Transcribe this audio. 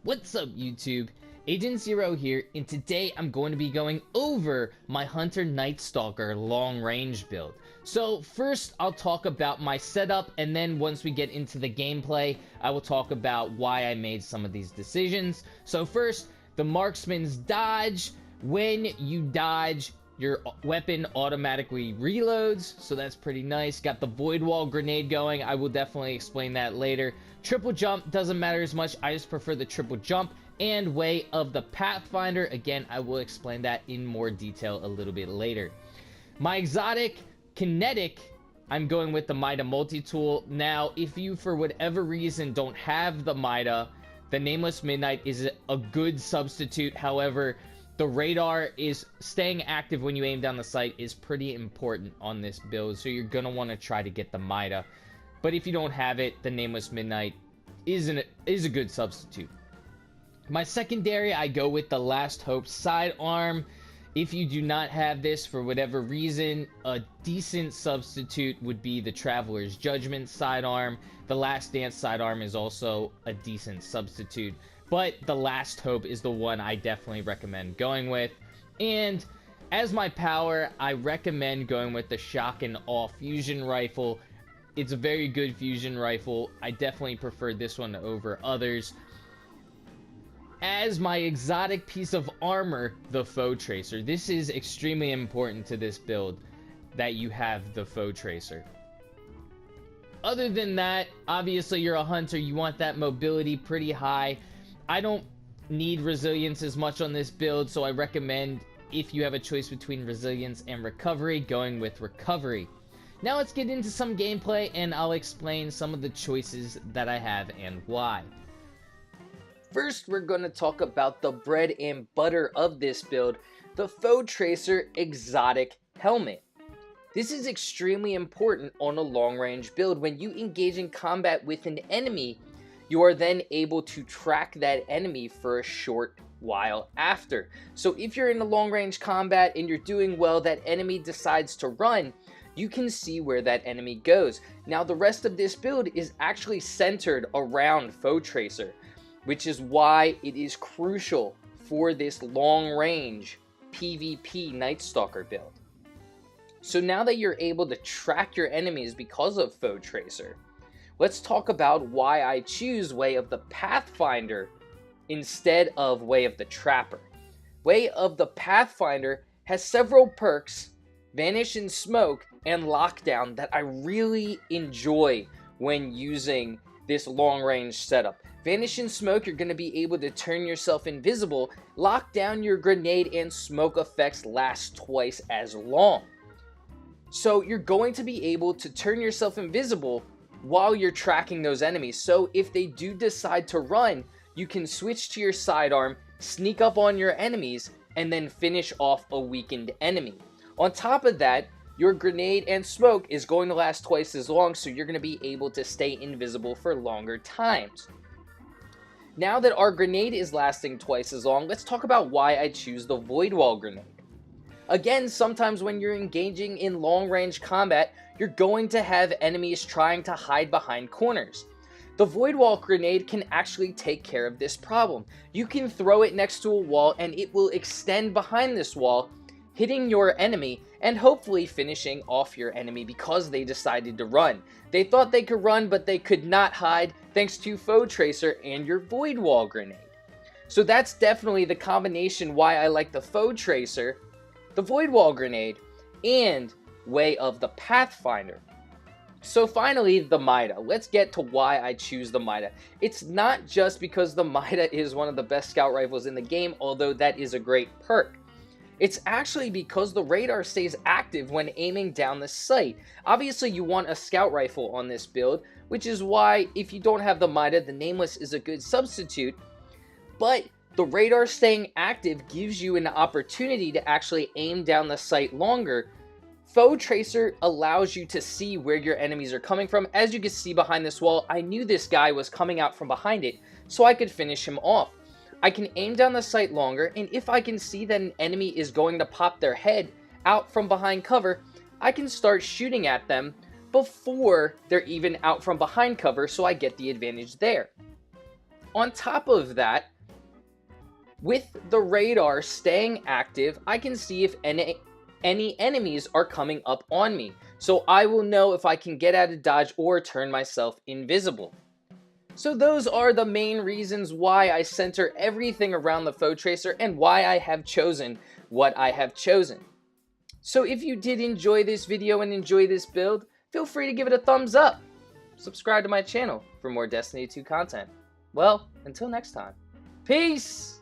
What's up YouTube? Agent Zero here, and today I'm going to be going over my Hunter Nightstalker long range build. So first I'll talk about my setup, and then once we get into the gameplay, I will talk about why I made some of these decisions. So first, the marksman's dodge. When you dodge, your weapon automatically reloads, so that's pretty nice. Got the void wall grenade going. I will definitely explain that later. Triple jump doesn't matter as much. I just prefer the triple jump. And way of the Pathfinder, again, I will explain that in more detail a little bit later. My exotic Kinetic, I'm going with the Mida multi-tool. Now, if you for whatever reason don't have the Mida, the Nameless Midnight is a good substitute. However, the radar is staying active when you aim down the sight is pretty important on this build, so you're going to want to try to get the Mida. But if you don't have it, the Nameless Midnight is a good substitute. My secondary, I go with the Last Hope sidearm. If you do not have this for whatever reason, a decent substitute would be the Traveler's Judgment sidearm. The Last Dance sidearm is also a decent substitute, but the Last Hope is the one I definitely recommend going with. And as my power, I recommend going with the Shock and Awe fusion rifle. It's a very good fusion rifle. I definitely prefer this one over others. As my exotic piece of armor, the Faux Tracer. This is extremely important to this build, that you have the Faux Tracer. Other than that, obviously you're a hunter, you want that mobility pretty high. I don't need resilience as much on this build, so I recommend, if you have a choice between resilience and recovery, going with recovery. Now let's get into some gameplay, and I'll explain some of the choices that I have and why. First, we're going to talk about the bread and butter of this build, the Faux Tracer Exotic Helmet. This is extremely important on a long-range build. When you engage in combat with an enemy, you are then able to track that enemy for a short while after. So if you're in a long-range combat and you're doing well, that enemy decides to run, you can see where that enemy goes. Now, the rest of this build is actually centered around Faux Tracer, which is why it is crucial for this long-range PvP Nightstalker build. So now that you're able to track your enemies because of Faux Tracer, let's talk about why I choose Way of the Pathfinder instead of Way of the Trapper. Way of the Pathfinder has several perks, Vanish in Smoke, and Lockdown, that I really enjoy when using this long-range setup. Vanish in Smoke, you're going to be able to turn yourself invisible. Lockdown, your grenade and smoke effects last twice as long. So you're going to be able to turn yourself invisible while you're tracking those enemies. So if they do decide to run, you can switch to your sidearm, sneak up on your enemies, and then finish off a weakened enemy. On top of that, your grenade and smoke is going to last twice as long, so you're going to be able to stay invisible for longer times. Now that our grenade is lasting twice as long, let's talk about why I choose the Void Wall grenade. Again, sometimes when you're engaging in long-range combat, you're going to have enemies trying to hide behind corners. The Void Wall grenade can actually take care of this problem. You can throw it next to a wall and it will extend behind this wall, hitting your enemy and hopefully finishing off your enemy because they decided to run. They thought they could run, but they could not hide thanks to Faux Tracer and your Void Wall grenade. So that's definitely the combination why I like the Faux Tracer, the Void Wall grenade, and Way of the Pathfinder. So finally, the Mida. Let's get to why I choose the Mida. It's not just because the Mida is one of the best scout rifles in the game, although that is a great perk. It's actually because the radar stays active when aiming down the sight. Obviously, you want a scout rifle on this build, which is why if you don't have the Mida, the Nameless is a good substitute. But the radar staying active gives you an opportunity to actually aim down the sight longer. Faux Tracer allows you to see where your enemies are coming from. As you can see behind this wall, I knew this guy was coming out from behind it, so I could finish him off. I can aim down the sight longer, and if I can see that an enemy is going to pop their head out from behind cover, I can start shooting at them before they're even out from behind cover, so I get the advantage there. On top of that, With the radar staying active, I can see if any enemies are coming up on me, so I will know if I can get out of dodge or turn myself invisible. So those are the main reasons why I center everything around the Faux Tracer and why I have chosen what I have chosen. So if you did enjoy this video and enjoy this build, feel free to give it a thumbs up. Subscribe to my channel for more Destiny 2 content. Well, until next time, peace!